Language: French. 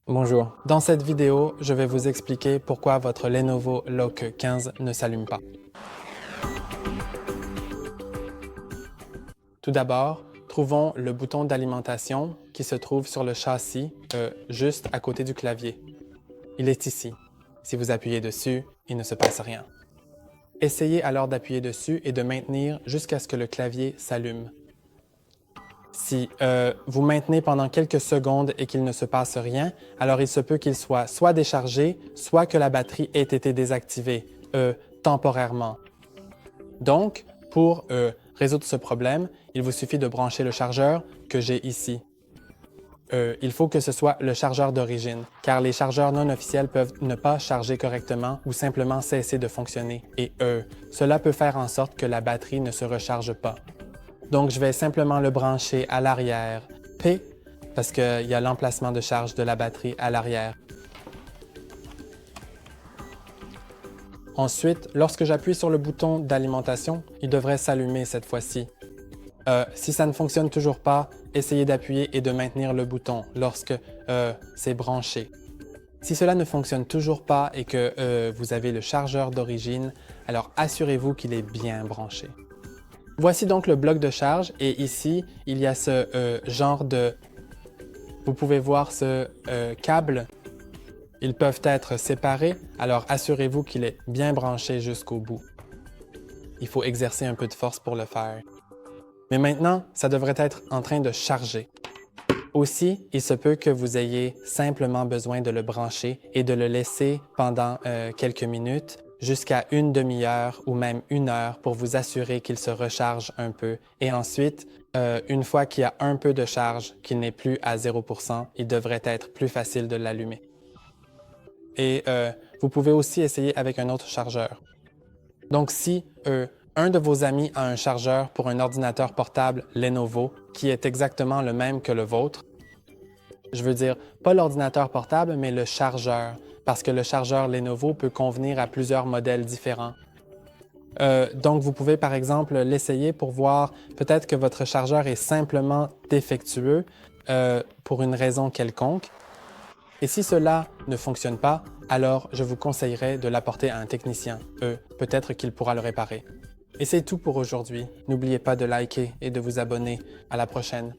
Bonjour, dans cette vidéo, je vais vous expliquer pourquoi votre Lenovo Lock 15 ne s'allume pas. Tout d'abord, trouvons le bouton d'alimentation qui se trouve sur le châssis, juste à côté du clavier. Il est ici. Si vous appuyez dessus, il ne se passe rien. Essayez alors d'appuyer dessus et de maintenir jusqu'à ce que le clavier s'allume. Si vous maintenez pendant quelques secondes et qu'il ne se passe rien, alors il se peut qu'il soit déchargé, soit que la batterie ait été désactivée temporairement. Donc, pour résoudre ce problème, il vous suffit de brancher le chargeur que j'ai ici. Il faut que ce soit le chargeur d'origine, car les chargeurs non officiels peuvent ne pas charger correctement ou simplement cesser de fonctionner. Et cela peut faire en sorte que la batterie ne se recharge pas. Donc, je vais simplement le brancher à l'arrière P, parce qu'il y a l'emplacement de charge de la batterie à l'arrière. Ensuite, lorsque j'appuie sur le bouton d'alimentation, il devrait s'allumer cette fois-ci. Si ça ne fonctionne toujours pas, essayez d'appuyer et de maintenir le bouton lorsque c'est branché. Si cela ne fonctionne toujours pas et que vous avez le chargeur d'origine, alors assurez-vous qu'il est bien branché. Voici donc le bloc de charge et ici, il y a ce genre de... Vous pouvez voir ce câble. Ils peuvent être séparés, alors assurez-vous qu'il est bien branché jusqu'au bout. Il faut exercer un peu de force pour le faire. Mais maintenant, ça devrait être en train de charger. Aussi, il se peut que vous ayez simplement besoin de le brancher et de le laisser pendant quelques minutes, jusqu'à une demi-heure ou même une heure pour vous assurer qu'il se recharge un peu. Et ensuite, une fois qu'il y a un peu de charge, qu'il n'est plus à 0%, il devrait être plus facile de l'allumer. Et vous pouvez aussi essayer avec un autre chargeur. Donc si un de vos amis a un chargeur pour un ordinateur portable Lenovo qui est exactement le même que le vôtre, je veux dire pas l'ordinateur portable, mais le chargeur, parce que le chargeur Lenovo peut convenir à plusieurs modèles différents. Donc, vous pouvez par exemple l'essayer pour voir peut-être que votre chargeur est simplement défectueux pour une raison quelconque. Et si cela ne fonctionne pas, alors je vous conseillerais de l'apporter à un technicien. Peut-être qu'il pourra le réparer. Et c'est tout pour aujourd'hui. N'oubliez pas de liker et de vous abonner. À la prochaine.